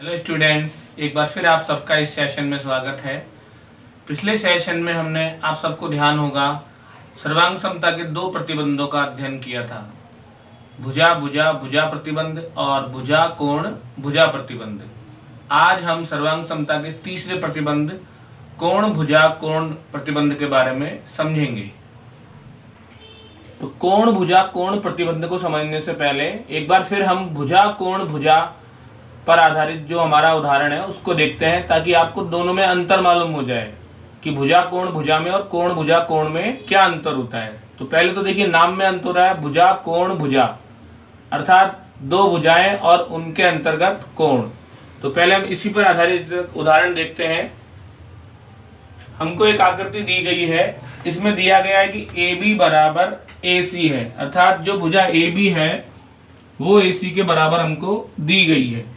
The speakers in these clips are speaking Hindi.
हेलो स्टूडेंट्स, एक बार फिर आप सबका इस सेशन में स्वागत है। पिछले सेशन में हमने आप सबको ध्यान होगा सर्वांग समता के दो प्रतिबंधों का अध्ययन किया था, भुजा भुजा भुजा प्रतिबंध और भुजा कोण भुजा प्रतिबंध। आज हम सर्वांग समता के तीसरे प्रतिबंध कोण भुजा कोण प्रतिबंध के बारे में समझेंगे। तो कोण भुजा कोण प्रतिबंध को समझने से पहले एक बार फिर हम भुजा कोण भुजा पर आधारित जो हमारा उदाहरण है उसको देखते हैं, ताकि आपको दोनों में अंतर मालूम हो जाए कि भुजा कोण भुजा में और कोण भुजा कोण में क्या अंतर होता है। तो पहले तो देखिए, नाम में अंतर हो रहा है, भुजा कोण भुजा, अर्थात दो भुजाएं और उनके अंतर्गत कोण। तो पहले हम इसी पर आधारित उदाहरण देखते हैं। हमको एक आकृति दी गई है, इसमें दिया गया है कि AB बराबर AC है, अर्थात जो भुजा AB है वो AC के बराबर हमको दी गई है।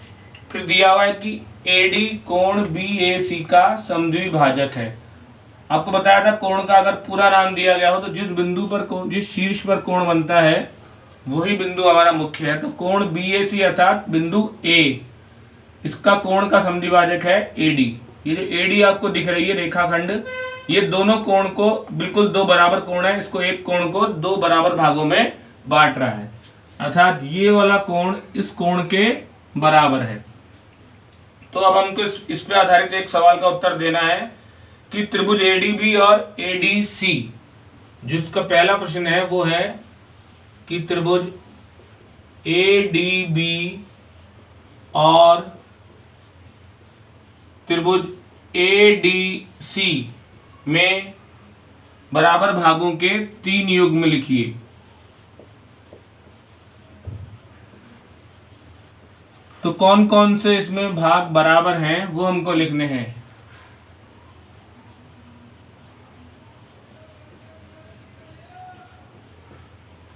फिर दिया हुआ है कि AD कोण BAC का समद्विभाजक है। आपको बताया था कोण का अगर पूरा नाम दिया गया हो तो जिस बिंदु पर जिस शीर्ष पर कोण बनता है वही बिंदु हमारा मुख्य है। तो कोण BAC अर्थात बिंदु A, इसका कोण का समद्विभाजक है AD। ये जो AD आपको दिख रही है रेखाखंड, ये दोनों कोण को बिल्कुल दो बराबर कोण है, इसको एक कोण को दो बराबर भागों में बांट रहा है, अर्थात ये वाला कोण इस कोण के बराबर है। तो अब हमको इस पे आधारित एक सवाल का उत्तर देना है कि त्रिभुज ADB और ADC, जिसका पहला प्रश्न है वो है कि त्रिभुज ADB और त्रिभुज ADC में बराबर भागों के 3 युग्म लिखिए। तो कौन कौन से इसमें भाग बराबर हैं वो हमको लिखने हैं।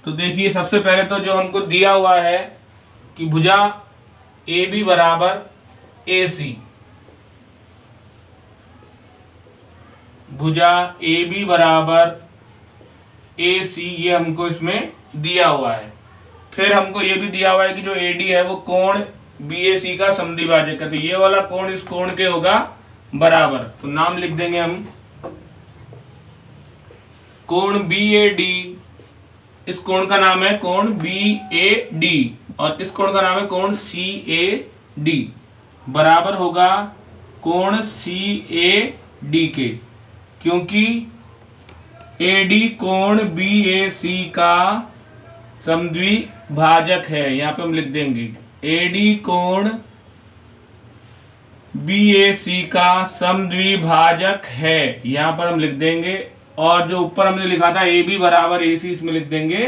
तो देखिए, सबसे पहले तो जो हमको दिया हुआ है कि भुजा AB बराबर AC, भुजा AB बराबर AC, ये हमको इसमें दिया हुआ है। फिर हमको ये भी दिया हुआ है कि जो AD है वो कोण BAC का समद्विभाजक है, तो ये वाला कोण इस कोण के होगा बराबर। तो नाम लिख देंगे हम, कोण BAD, इस कोण का नाम है कोण BAD और इस कोण का नाम है कोण CAD, बराबर होगा कोण CAD के, क्योंकि AD कोण BAC का समद्विभाजक है। यहाँ पे हम लिख देंगे AD कोण BAC का समद्विभाजक है, यहाँ पर हम लिख देंगे। और जो ऊपर हमने लिखा था AB बराबर AC, इसमें लिख देंगे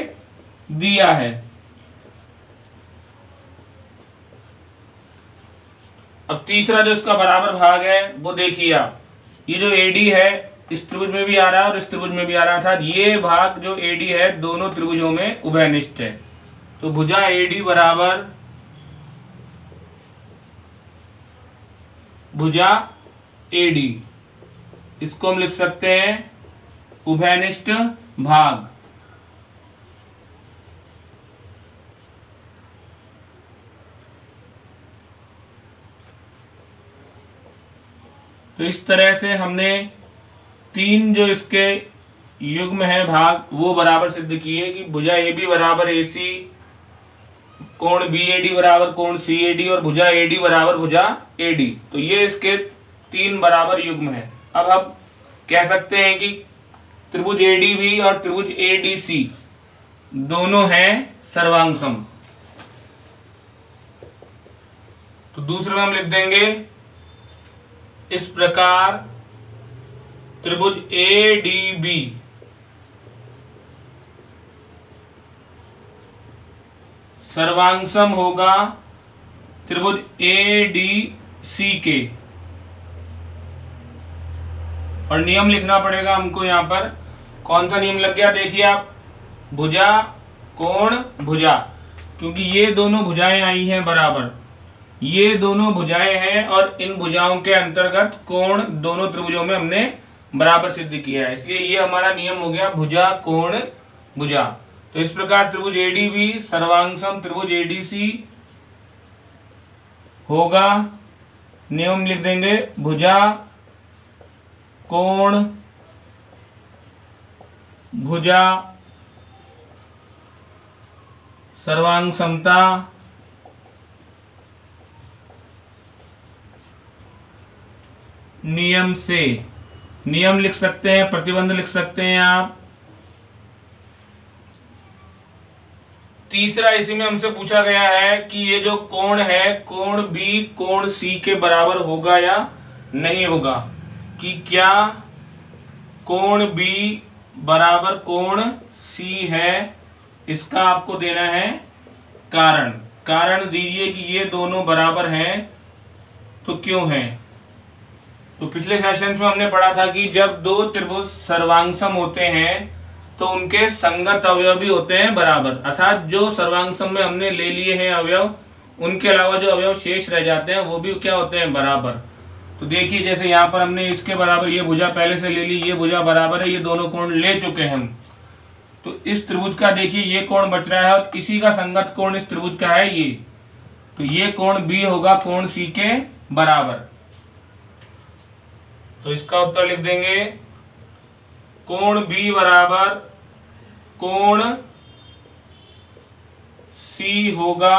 दिया है। अब तीसरा जो इसका बराबर भाग है वो देखिए आप, ये जो AD है इस त्रिभुज में भी आ रहा है और इस त्रिभुज में भी आ रहा था। ये भाग जो AD है दोनों त्रिभुजों में उभयनिष्ठ है। तो भुजा AD बराबर भुजा AD, इसको हम लिख सकते हैं उभयनिष्ठ भाग। तो इस तरह से हमने 3 जो इसके युग्म है भाग वो बराबर सिद्ध किए कि भुजा AB बराबर AC, कोण BAD बराबर कोण CAD और भुजा AD बराबर भुजा AD। तो ये इसके 3 बराबर युग्म है। अब हम कह सकते हैं कि त्रिभुज ADB और त्रिभुज ADC दोनों हैं सर्वांगसम। तो दूसरे में हम लिख देंगे इस प्रकार, त्रिभुज ADB सर्वांगसम होगा त्रिभुज ADC के। और नियम लिखना पड़ेगा हमको, यहाँ पर कौन सा नियम लग गया देखिए आप, भुजा कोण भुजा, क्योंकि ये दोनों भुजाएं आई हैं बराबर, ये दोनों भुजाएं हैं और इन भुजाओं के अंतर्गत कोण दोनों त्रिभुजों में हमने बराबर सिद्ध किया है, इसलिए ये हमारा नियम हो गया भुजा कोण भुजा। तो इस प्रकार त्रिभुज ADB सर्वांगसम त्रिभुज ADC होगा नियम लिख देंगे, भुजा कोण भुजा सर्वांग समता नियम से। नियम लिख सकते हैं, प्रतिबंध लिख सकते हैं आप। तीसरा इसी में हमसे पूछा गया है कि ये जो कोण है, कोण बी कोण सी के बराबर होगा या नहीं होगा, कि क्या कोण बी बराबर कोण सी है। इसका आपको देना है कारण। कारण दीजिए कि ये दोनों बराबर हैं तो क्यों हैं। तो पिछले सेशन में हमने पढ़ा था कि जब दो त्रिभुज सर्वांगसम होते हैं तो उनके संगत अवयव भी होते हैं बराबर, अर्थात जो सर्वांगसम में हमने ले लिए हैं अवयव, उनके अलावा जो अवयव शेष रह जाते हैं वो भी क्या होते हैं, बराबर। तो देखिए जैसे यहाँ पर हमने इसके बराबर ये भुजा पहले से ले ली, ये भुजा बराबर है, ये दोनों कोण ले चुके हैं हम। तो इस त्रिभुज का देखिए ये कोण बच रहा है और इसी का संगत कोण इस त्रिभुज का है ये, तो ये कोण बी होगा कोण सी के बराबर। तो इसका उत्तर लिख देंगे, कोण बी बराबर कोण सी होगा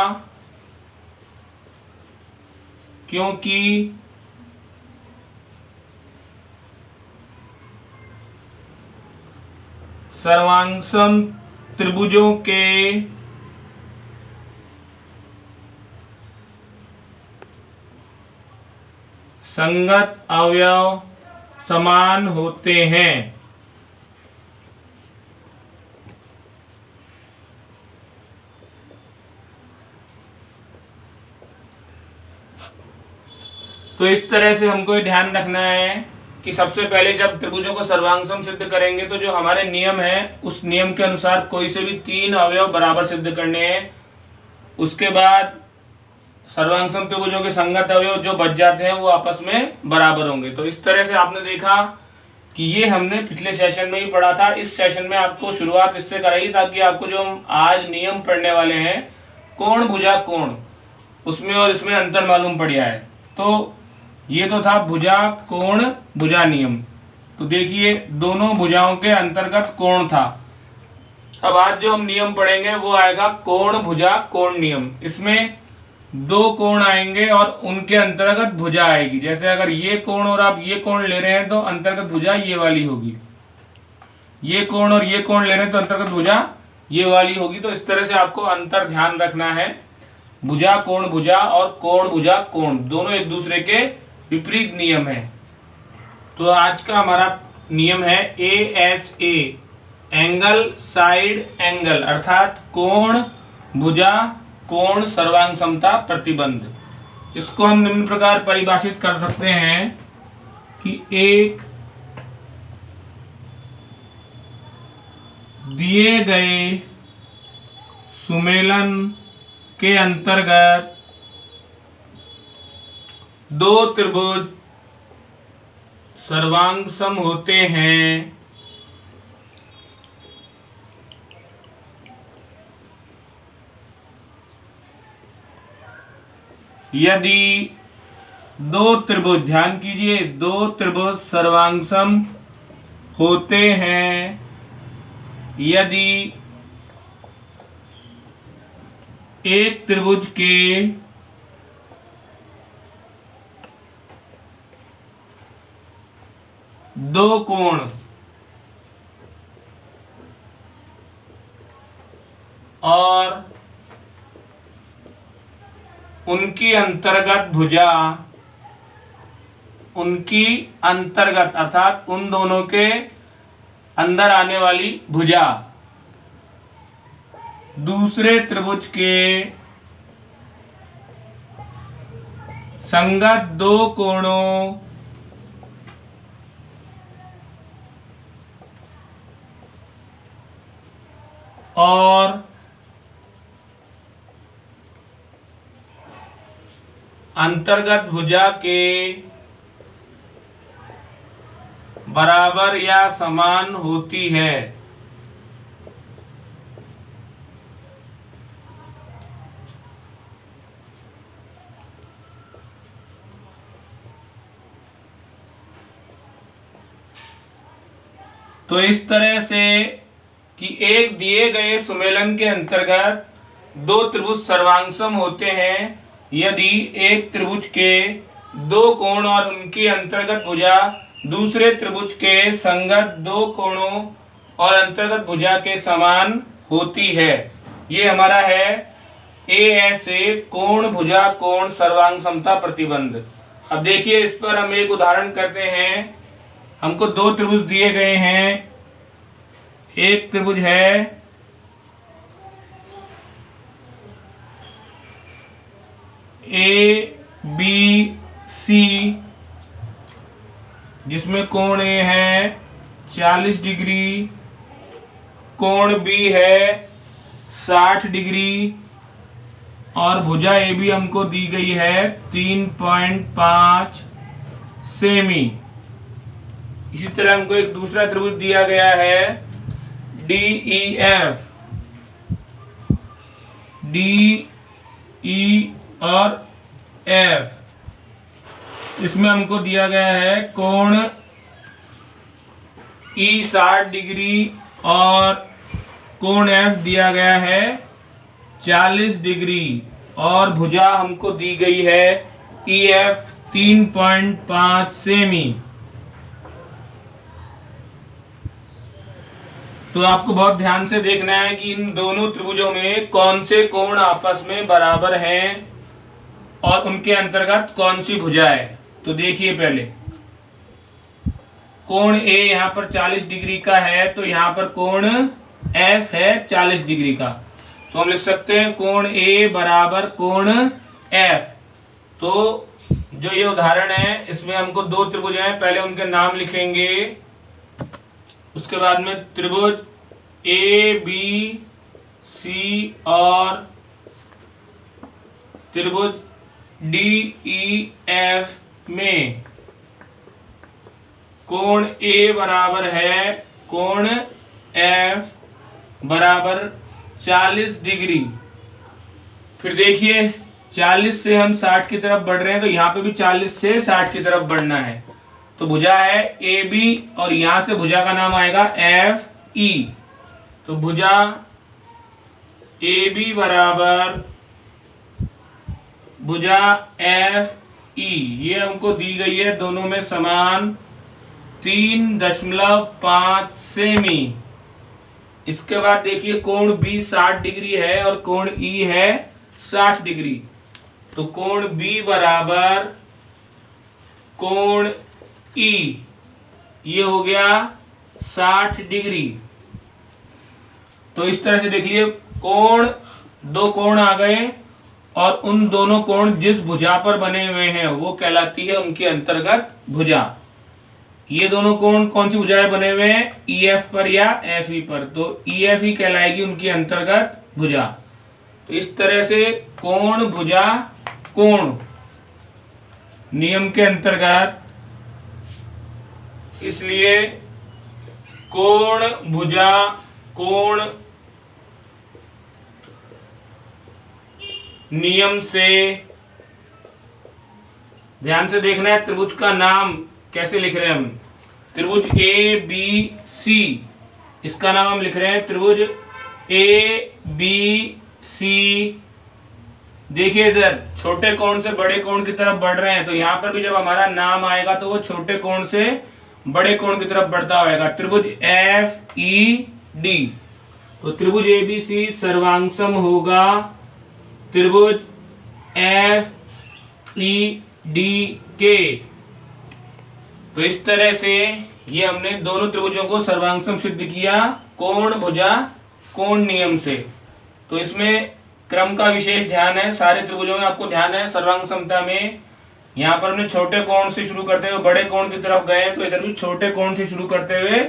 क्योंकि सर्वांगसम त्रिभुजों के संगत अवयव समान होते हैं। तो इस तरह से हमको ध्यान रखना है कि सबसे पहले जब त्रिभुजों को सर्वांगसम सिद्ध करेंगे तो जो हमारे नियम है उस नियम के अनुसार कोई से भी तीन अवयव बराबर सिद्ध करने हैं। उसके बाद सर्वांगसम त्रिभुजों के संगत अवयव जो बच जाते हैं वो आपस में बराबर होंगे। तो इस तरह से आपने देखा कि ये हमने पिछले सेशन में ही पढ़ा था। इस सेशन में आपको शुरुआत इससे कराई ताकि आपको जो हम आज नियम पढ़ने वाले हैं कोण भुजा कोण, उसमें और इसमें अंतर मालूम पड़ जाए। तो ये तो था भुजा कोण भुजा नियम। तो देखिए दोनों भुजाओं के अंतर्गत कोण था। अब आज जो हम नियम पढ़ेंगे वो आएगा कोण भुजा कोण नियम। इसमें दो कोण आएंगे और उनके अंतर्गत भुजा आएगी। जैसे अगर ये कोण और आप ये कोण ले रहे हैं तो अंतर्गत भुजा ये वाली होगी, ये कोण और ये कोण ले रहे हैं तो अंतर्गत भुजा ये वाली होगी। तो इस तरह से आपको अंतर ध्यान रखना है। भुजा कोण भुजा और कोण भुजा कोण दोनों एक दूसरे के विपरीत नियम है। तो आज का हमारा नियम है ASA, एंगल साइड एंगल, अर्थात कोण भुजा कोण सर्वांग समता प्रतिबंध। इसको हम निम्न प्रकार परिभाषित कर सकते हैं कि एक दिए गए सुमेलन के अंतर्गत दो त्रिभुज सर्वांगसम होते हैं यदि दो त्रिभुज, ध्यान कीजिए, दो त्रिभुज सर्वांगसम होते हैं यदि एक त्रिभुज के दो कोण और उनकी अंतर्गत भुजा, उनकी अंतर्गत अर्थात उन दोनों के अंदर आने वाली भुजा दूसरे त्रिभुज के संगत दो कोणों और अंतर्गत भुजा के बराबर या समान होती है। तो इस तरह से कि एक दिए गए सुमेलन के अंतर्गत दो त्रिभुज सर्वांगसम होते हैं यदि एक त्रिभुज के दो कोण और उनकी अंतर्गत भुजा दूसरे त्रिभुज के संगत दो कोणों और अंतर्गत भुजा के समान होती है। ये हमारा है ए कोण भुजा कोण सर्वांग समता प्रतिबंध। अब देखिए इस पर हम एक उदाहरण करते हैं। हमको दो त्रिभुज दिए गए हैं। एक त्रिभुज है ABC जिसमें कोण ए है 40 डिग्री, कोण B है 60 डिग्री और भुजा ए भी हमको दी गई है 3.5 सेमी। इसी तरह हमको एक दूसरा त्रिभुज दिया गया है DEF, DE और F। इसमें हमको दिया गया है कोण E 60 डिग्री और कोण F दिया गया है 40 डिग्री और भुजा हमको दी गई है EF 3.5 सेमी। तो आपको बहुत ध्यान से देखना है कि इन दोनों त्रिभुजों में कौन से कोण आपस में बराबर हैं और उनके अंतर्गत कौन सी भुजा है। तो देखिए पहले कोण ए यहाँ पर 40 डिग्री का है तो यहाँ पर कोण F है 40 डिग्री का। तो हम लिख सकते हैं कोण ए बराबर कोण F। तो जो ये उदाहरण है इसमें हमको दो त्रिभुज हैं, पहले उनके नाम लिखेंगे, उसके बाद में त्रिभुज ABC और त्रिभुज DEF में कोण A बराबर है कोण F बराबर 40 डिग्री। फिर देखिए 40 से हम 60 की तरफ बढ़ रहे हैं तो यहाँ पे भी 40 से 60 की तरफ बढ़ना है। तो भुजा है AB और यहां से भुजा का नाम आएगा FE। तो भुजा AB बराबर भुजा FE ये हमको दी गई है दोनों में समान 3.5 सेमी। इसके बाद देखिए कोण B 60 डिग्री है और कोण E है 60 डिग्री। तो कोण B बराबर कोण E ये हो गया 60 डिग्री। तो इस तरह से देख लीजिए कोण दो कोण आ गए और उन दोनों कोण जिस भुजा पर बने हुए हैं वो कहलाती है उनके अंतर्गत भुजा। ये दोनों कोण कौन सी भुजाएं बने हुए हैं EF पर या FE पर, तो EF ही कहलाएगी उनकी अंतर्गत भुजा। तो इस तरह से कोण भुजा कोण नियम के अंतर्गत, इसलिए कोण भुजा कोण नियम से ध्यान से देखना है त्रिभुज का नाम कैसे लिख रहे हैं हम। त्रिभुज ABC इसका नाम हम लिख रहे हैं त्रिभुज ABC। देखिए इधर छोटे कोण से बड़े कोण की तरफ बढ़ रहे हैं तो यहाँ पर भी जब हमारा नाम आएगा तो वो छोटे कोण से बड़े कोण की तरफ बढ़ता होगा। त्रिभुज FED तो त्रिभुज ABC सर्वांगसम होगा त्रिभुज FED के। तो इस तरह से ये हमने दोनों त्रिभुजों को सर्वांगसम सिद्ध किया कोण भुजा कोण नियम से। तो इसमें क्रम का विशेष ध्यान है, सारे त्रिभुजों में आपको ध्यान है। सर्वांग समता में यहाँ पर हमने छोटे कोण से शुरू करते हुए बड़े कोण की तरफ गए तो इधर भी छोटे कोण से शुरू करते हुए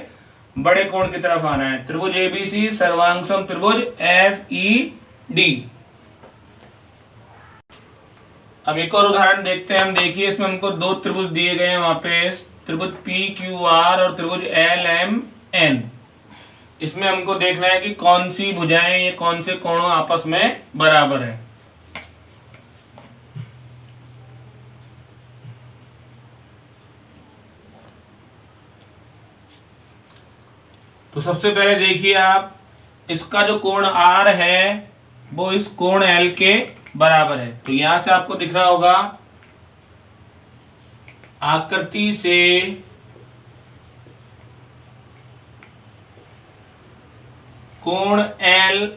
बड़े कोण की तरफ आना है। त्रिभुज ABC सर्वांगसम त्रिभुज FED। अब एक और उदाहरण देखते हैं हम। देखिए इसमें हमको दो त्रिभुज दिए गए हैं वहां पे त्रिभुज PQR और त्रिभुज LMN। इसमें हमको देखना है कि कौन सी भुजाएं ये कौन से कोणों आपस में बराबर है। तो सबसे पहले देखिए आप, इसका जो कोण R है वो इस कोण L के बराबर है। तो यहां से आपको दिख रहा होगा आकृति से कोण L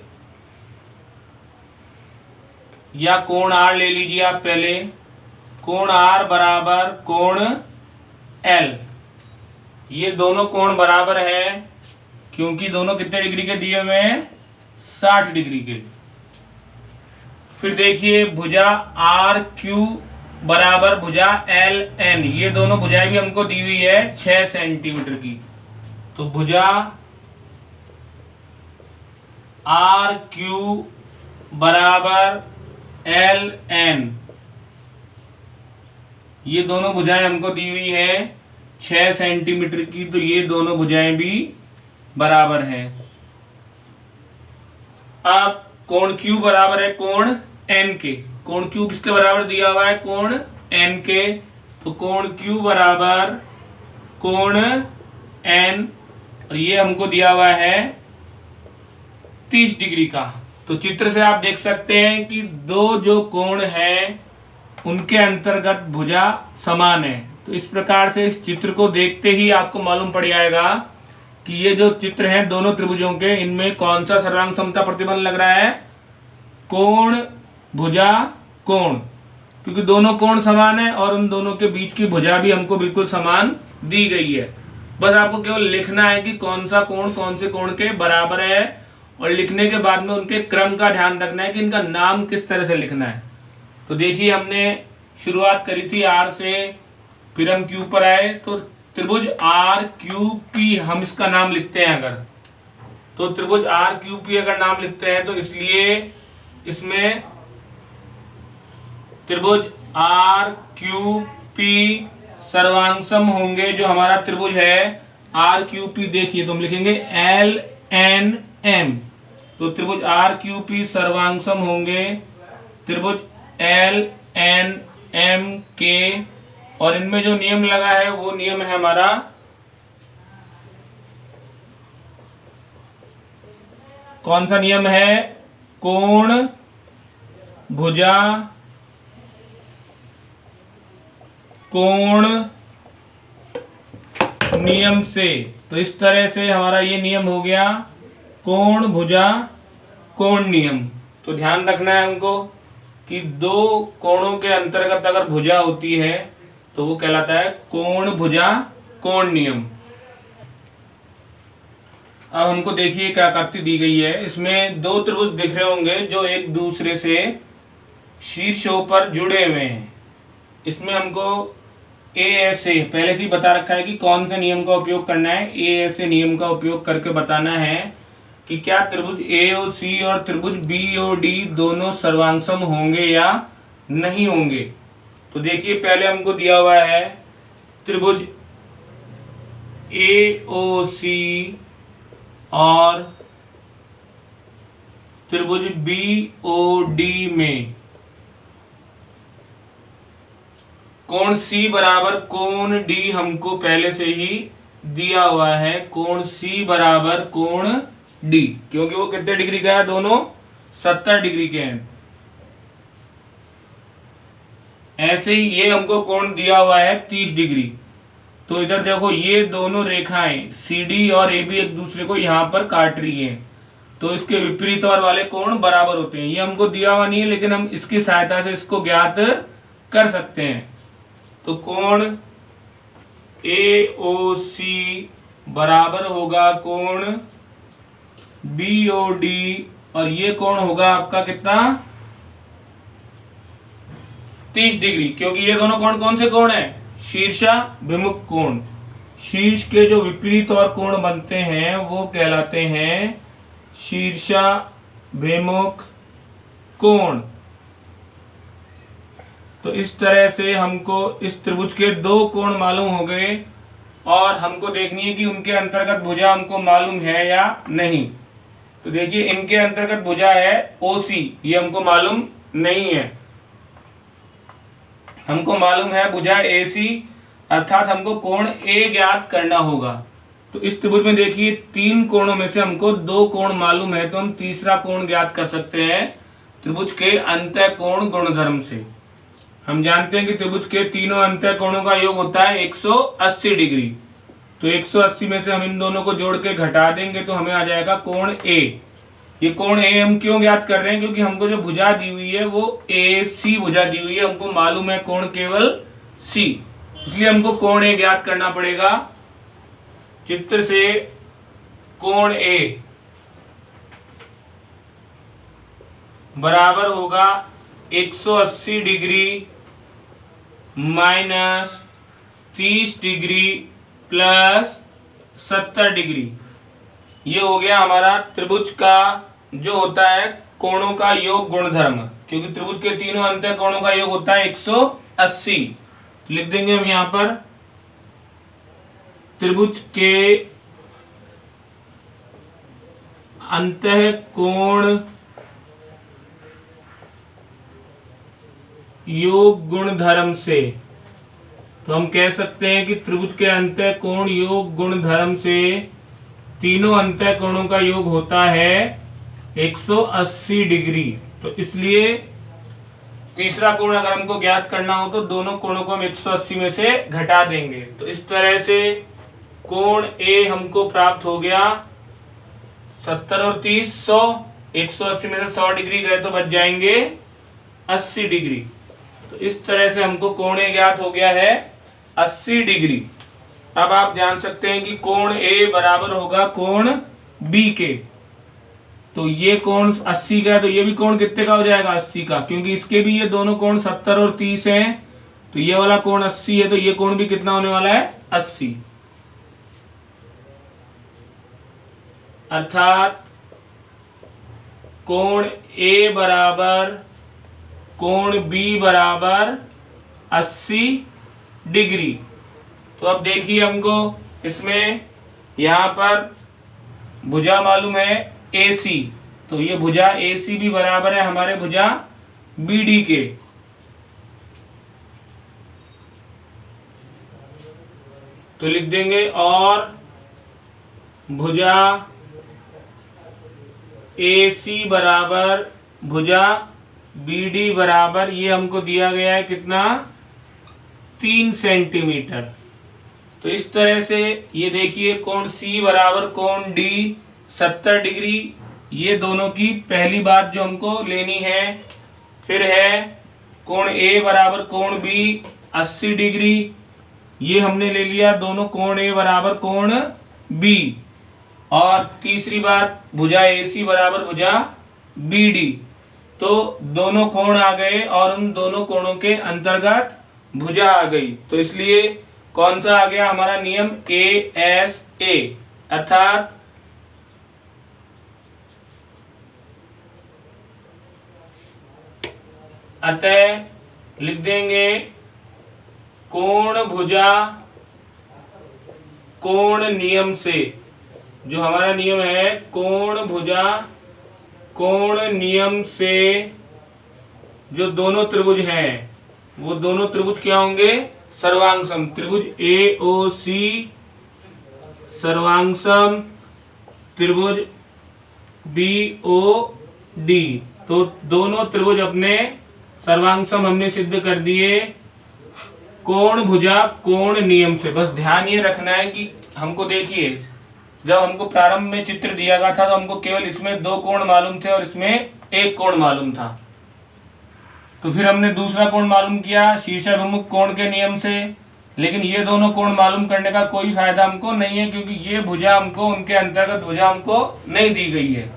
या कोण R ले लीजिए आप पहले, कोण R बराबर कोण L। ये दोनों कोण बराबर है क्योंकि दोनों कितने डिग्री के दिए हुए हैं, 60 डिग्री के। फिर देखिए भुजा आर क्यू बराबर भुजा एल एन, ये दोनों भुजाएं भी हमको दी हुई है 6 सेंटीमीटर की। तो भुजा आर क्यू बराबर एल एन, ये दोनों भुजाएं हमको दी हुई है 6 सेंटीमीटर की। तो ये दोनों भुजाएं भी बराबर है। अब कोण Q बराबर है कोण N के। कोण Q किसके बराबर दिया हुआ है, कोण N के। तो कोण Q बराबर कोण N, और ये हमको दिया हुआ है 30 डिग्री का। तो चित्र से आप देख सकते हैं कि दो जो कोण हैं उनके अंतर्गत भुजा समान है। तो इस प्रकार से इस चित्र को देखते ही आपको मालूम पड़ जाएगा कि ये जो चित्र हैं दोनों त्रिभुजों के, इनमें कौन सा सर्वांग समता प्रतिबंध लग रहा है, कोण भुजा कोण, क्योंकि दोनों कोण समान है और उन दोनों के बीच की भुजा भी हमको बिल्कुल समान दी गई है। बस आपको केवल लिखना है कि कौन सा कोण कौन से कोण के बराबर है, और लिखने के बाद में उनके क्रम का ध्यान रखना है कि इनका नाम किस तरह से लिखना है। तो देखिए हमने शुरुआत करी थी R से, फिर हम Q पर आए। तो त्रिभुज RQP हम इसका नाम लिखते हैं अगर, तो त्रिभुज RQP अगर नाम लिखते हैं तो इसलिए इसमें त्रिभुज RQP सर्वांगसम होंगे। जो हमारा त्रिभुज है RQP, देखिए तो हम लिखेंगे LNM। तो त्रिभुज RQP सर्वांगसम होंगे त्रिभुज LNM के, और इनमें जो नियम लगा है वो नियम है हमारा कौन सा नियम है, कोण भुजा कोण नियम से। तो इस तरह से हमारा ये नियम हो गया कोण भुजा कोण नियम। तो ध्यान रखना है हमको कि दो कोणों के अंतर्गत अगर भुजा होती है तो वो कहलाता है कोण भुजा कोण नियम। अब हमको देखिए क्या आकृति दी गई है, इसमें दो त्रिभुज दिख रहे होंगे जो एक दूसरे से शीर्षों पर जुड़े हुए हैं। इसमें हमको ASA पहले से ही बता रखा है कि कौन से नियम का उपयोग करना है। ASA नियम का उपयोग करके बताना है कि क्या त्रिभुज AOC और त्रिभुज BOD दोनों सर्वांगसम होंगे या नहीं होंगे। तो देखिए पहले हमको दिया हुआ है त्रिभुज AOC और त्रिभुज BOD में कोण C बराबर कोण D हमको पहले से ही दिया हुआ है। कोण C बराबर कोण D, क्योंकि वो कितने डिग्री का है, दोनों 70 डिग्री के हैं। ऐसे ही ये हमको कोण दिया हुआ है 30 डिग्री। तो इधर देखो ये दोनों रेखाएं CD और AB एक दूसरे को यहाँ पर काट रही हैं, तो इसके विपरीत और वाले कोण बराबर होते हैं। ये हमको दिया हुआ नहीं है लेकिन हम इसकी सहायता से इसको ज्ञात कर सकते हैं। तो कोण AOC बराबर होगा कोण BOD, और ये कोण होगा आपका कितना, 30 डिग्री, क्योंकि ये दोनों कोण कौन से कोण है, शीर्षाभिमुख कोण। शीर्ष के जो विपरीत और कोण बनते हैं वो कहलाते हैं शीर्षाभिमुख कोण। तो इस तरह से हमको इस त्रिभुज के दो कोण मालूम हो गए, और हमको देखनी है कि उनके अंतर्गत भुजा हमको मालूम है या नहीं। तो देखिए इनके अंतर्गत भुजा है OC, ये हमको मालूम नहीं है। हमको मालूम है भुजा AC, अर्थात हमको कोण A ज्ञात करना होगा। तो इस त्रिभुज में देखिए 3 कोणों में से हमको 2 कोण मालूम है, तो हम तीसरा कोण ज्ञात कर सकते हैं त्रिभुज के अंतः कोण गुणधर्म से। हम जानते हैं कि त्रिभुज के तीनों अंतः कोणों का योग होता है 180 डिग्री। तो 180 में से हम इन दोनों को जोड़ के घटा देंगे तो हमें आ जाएगा कोण ए। ये कोण ए हम क्यों ज्ञात कर रहे हैं? क्योंकि हमको जो भुजा दी हुई है वो AC भुजा दी हुई है, हमको मालूम है कोण केवल C, इसलिए हमको कोण ए ज्ञात करना पड़ेगा। चित्र से कोण ए बराबर होगा 180 degree minus 30 degree plus 70 degree. ये हो गया हमारा त्रिभुज का जो होता है कोणों का योग गुणधर्म, क्योंकि त्रिभुज के तीनों अंतः कोणों का योग होता है 180। लिख देंगे हम यहां पर त्रिभुज के अंतः कोण योग गुणधर्म से। तो हम कह सकते हैं कि त्रिभुज के अंतः कोण योग गुणधर्म से तीनों अंतः कोणों का योग होता है 180 डिग्री। तो इसलिए तीसरा कोण अगर हमको ज्ञात करना हो तो दोनों कोणों को हम 180 में से घटा देंगे। तो इस तरह से कोण ए हमको प्राप्त हो गया 70 और 30 100। 180 में से 100 डिग्री गए तो बच जाएंगे 80 डिग्री। तो इस तरह से हमको कोण ए ज्ञात हो गया है 80 डिग्री। अब आप जान सकते हैं कि कोण ए बराबर होगा कोण बी के। तो ये कोण 80 का है, तो ये भी कोण कितने का हो जाएगा? 80 का, क्योंकि इसके भी ये दोनों कोण 70 और 30 हैं। तो ये वाला कोण 80 है, तो ये कोण भी कितना होने वाला है? 80। अर्थात कोण ए बराबर कोण बी बराबर 80 डिग्री। तो अब देखिए हमको इसमें यहाँ पर भुजा मालूम है AC, तो ये भुजा AC भी बराबर है हमारे भुजा BD के। तो लिख देंगे और भुजा AC बराबर भुजा BD बराबर, ये हमको दिया गया है कितना? 3 सेंटीमीटर। तो इस तरह से ये देखिए कोण C बराबर कोण D 70 डिग्री, ये दोनों की पहली बात जो हमको लेनी है। फिर है कोण A बराबर कोण B 80 डिग्री, ये हमने ले लिया दोनों कोण A बराबर कोण B। और तीसरी बात भुजा AC बराबर भुजा BD। तो दोनों कोण आ गए और उन दोनों कोणों के अंतर्गत भुजा आ गई। तो इसलिए कौन सा आ गया हमारा नियम? ASA। अर्थात अतः लिख देंगे कोण भुजा कोण नियम से, जो हमारा नियम है कोण भुजा कोण नियम से जो दोनों त्रिभुज हैं वो दोनों त्रिभुज क्या होंगे? सर्वांगसम। त्रिभुज AOC सर्वांगसम, त्रिभुज BOD। तो दोनों त्रिभुज अपने सर्वांगसम हमने सिद्ध कर दिए कोण भुजा कोण नियम से। बस ध्यान ये रखना है कि हमको देखिए जब हमको प्रारंभ में चित्र दिया गया था तो हमको केवल इसमें 2 कोण मालूम थे और इसमें 1 कोण मालूम था। तो फिर हमने दूसरा कोण मालूम किया शीर्षाभिमुख कोण के नियम से, लेकिन ये दोनों कोण मालूम करने का कोई फायदा हमको नहीं है, क्योंकि ये भुजा हमको उनके अंतर्गत भुजा हमको नहीं दी गई है।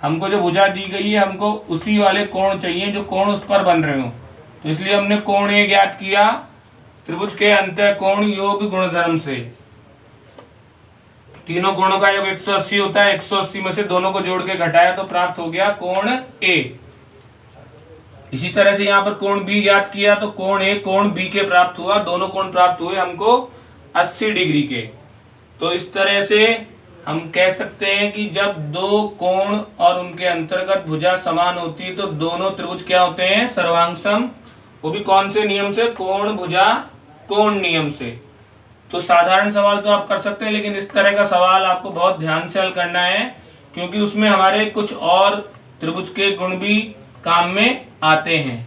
हमको जो भुजा दी गई है हमको उसी वाले कोण चाहिए जो कोण उस पर बन रहे हो। तो इसलिए हमने कोण ए ज्ञात किया त्रिभुज के अंतः कोण योग गुणधर्म से। तीनों कोणों का योग 180 होता है, 180 में से दोनों को जोड़ के घटाया तो प्राप्त हो गया कोण ए। इसी तरह से यहाँ पर कोण बी ज्ञात किया तो कोण ए कोण बी के प्राप्त हुआ, दोनों कोण प्राप्त हुए हमको 80 डिग्री के। तो इस तरह से हम कह सकते हैं कि जब 2 कोण और उनके अंतर्गत भुजा समान होती है तो दोनों त्रिभुज क्या होते हैं? सर्वांगसम। वो भी कौन से नियम से? कोण भुजा कोण नियम से। तो साधारण सवाल तो आप कर सकते हैं, लेकिन इस तरह का सवाल आपको बहुत ध्यान से हल करना है, क्योंकि उसमें हमारे कुछ और त्रिभुज के गुण भी काम में आते हैं।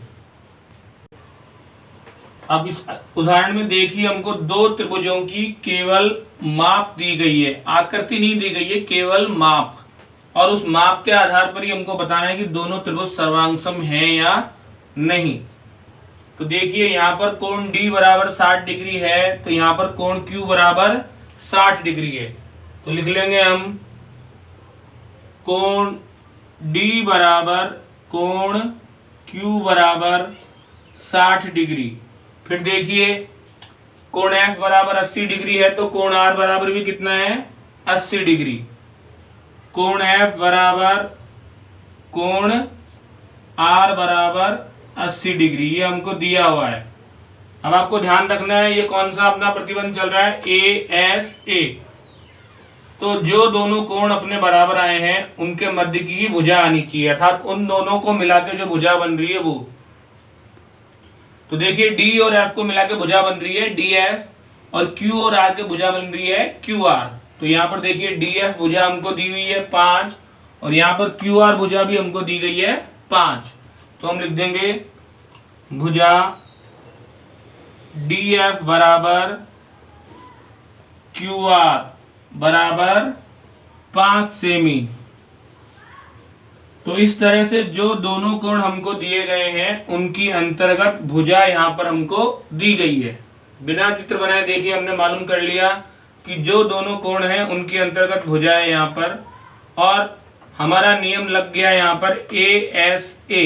अब इस उदाहरण में देखिए, हमको दो त्रिभुजों की केवल माप दी गई है, आकृति नहीं दी गई है, केवल माप, और उस माप के आधार पर ही हमको बताना है कि दोनों त्रिभुज सर्वांगसम हैं या नहीं। तो देखिए यहाँ पर कोण D बराबर 60 डिग्री है, तो यहाँ पर कोण Q बराबर 60 डिग्री है। तो लिख लेंगे हम कोण D बराबर कोण Q बराबर 60 डिग्री। फिर देखिए कोण F बराबर 80 डिग्री है, तो कोण R बराबर भी कितना है, 80 डिग्री। कोण F बराबर कोण R बराबर 80 डिग्री, ये हमको दिया हुआ है। अब आपको ध्यान रखना है ये कौन सा अपना प्रतिबंध चल रहा है, ASA। तो जो दोनों कोण अपने बराबर आए हैं उनके मध्य की ही भुजा आनी चाहिए, अर्थात उन दोनों को मिला के जो भुजा बन रही है वो। तो देखिए D और F को मिला के भुजा बन रही है DF, और Q और R के भुजा बन रही है QR। तो यहाँ पर देखिए DF भुजा हमको दी हुई है 5, और यहाँ पर QR भुजा भी हमको दी गई है 5। तो हम लिख देंगे भुजा DF बराबर QR बराबर 5 सेमी। तो इस तरह से जो दोनों कोण हमको दिए गए हैं उनकी अंतर्गत भुजा यहाँ पर हमको दी गई है। बिना चित्र बनाए देखिए हमने मालूम कर लिया कि जो दोनों कोण हैं उनकी अंतर्गत भुजा है यहाँ पर, और हमारा नियम लग गया यहाँ पर ASA।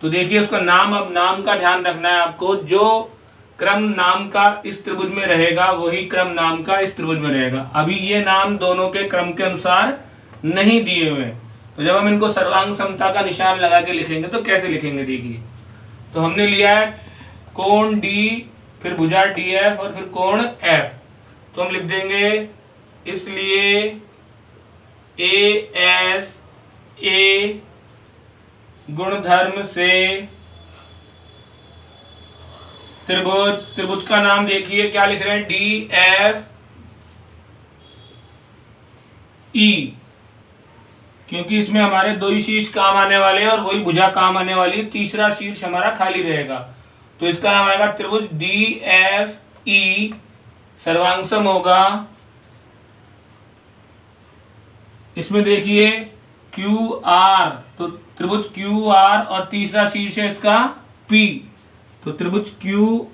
तो देखिए उसका नाम, अब नाम का ध्यान रखना है आपको, जो क्रम नाम का इस त्रिभुज में रहेगा वही क्रम नाम का इस त्रिभुज में रहेगा। अभी ये नाम दोनों के क्रम के अनुसार नहीं दिए हुए, तो जब हम इनको सर्वांग समता का निशान लगा के लिखेंगे तो कैसे लिखेंगे देखिए। तो हमने लिया है कोण D, फिर भुजा DF और फिर कोण F। तो हम लिख देंगे इसलिए ASA गुणधर्म से त्रिभुज का नाम देखिए क्या लिख रहे हैं, DFE, क्योंकि इसमें हमारे दो ही शीर्ष काम आने वाले हैं और वही भुजा काम आने वाली है, तीसरा शीर्ष हमारा खाली रहेगा। तो इसका नाम आएगा त्रिभुज DFE, सर्वांगसम होगा। इसमें देखिए QR, तो त्रिभुज QR और तीसरा शीर्ष है इसका P, तो त्रिभुज QRP।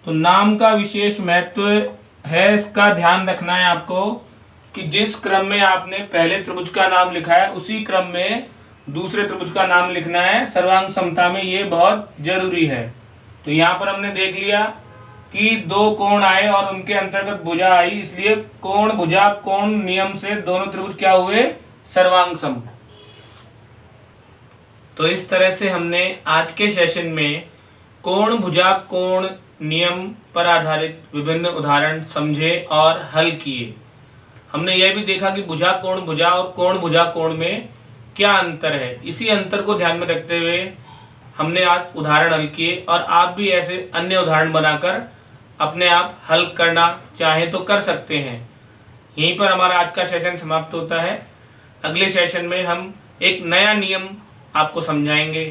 तो नाम का विशेष महत्व है, इसका ध्यान रखना है आपको कि जिस क्रम में आपने पहले त्रिभुज का नाम लिखा है उसी क्रम में दूसरे त्रिभुज का नाम लिखना है। सर्वांग समता में ये बहुत जरूरी है। तो यहाँ पर हमने देख लिया कि दो कोण आए और उनके अंतर्गत भुजा आई, इसलिए कोण भुजा कोण नियम से दोनों त्रिभुज क्या हुए, सर्वांग सम। तो इस तरह से हमने आज के सेशन में कोण भुजा कोण नियम पर आधारित विभिन्न उदाहरण समझे और हल किए। हमने यह भी देखा कि भुजा कोण भुजा और कोण भुजा कोण में क्या अंतर है। इसी अंतर को ध्यान में रखते हुए हमने आज उदाहरण हल किए, और आप भी ऐसे अन्य उदाहरण बनाकर अपने आप हल करना चाहें तो कर सकते हैं। यहीं पर हमारा आज का सेशन समाप्त होता है। अगले सेशन में हम एक नया नियम आपको समझाएंगे।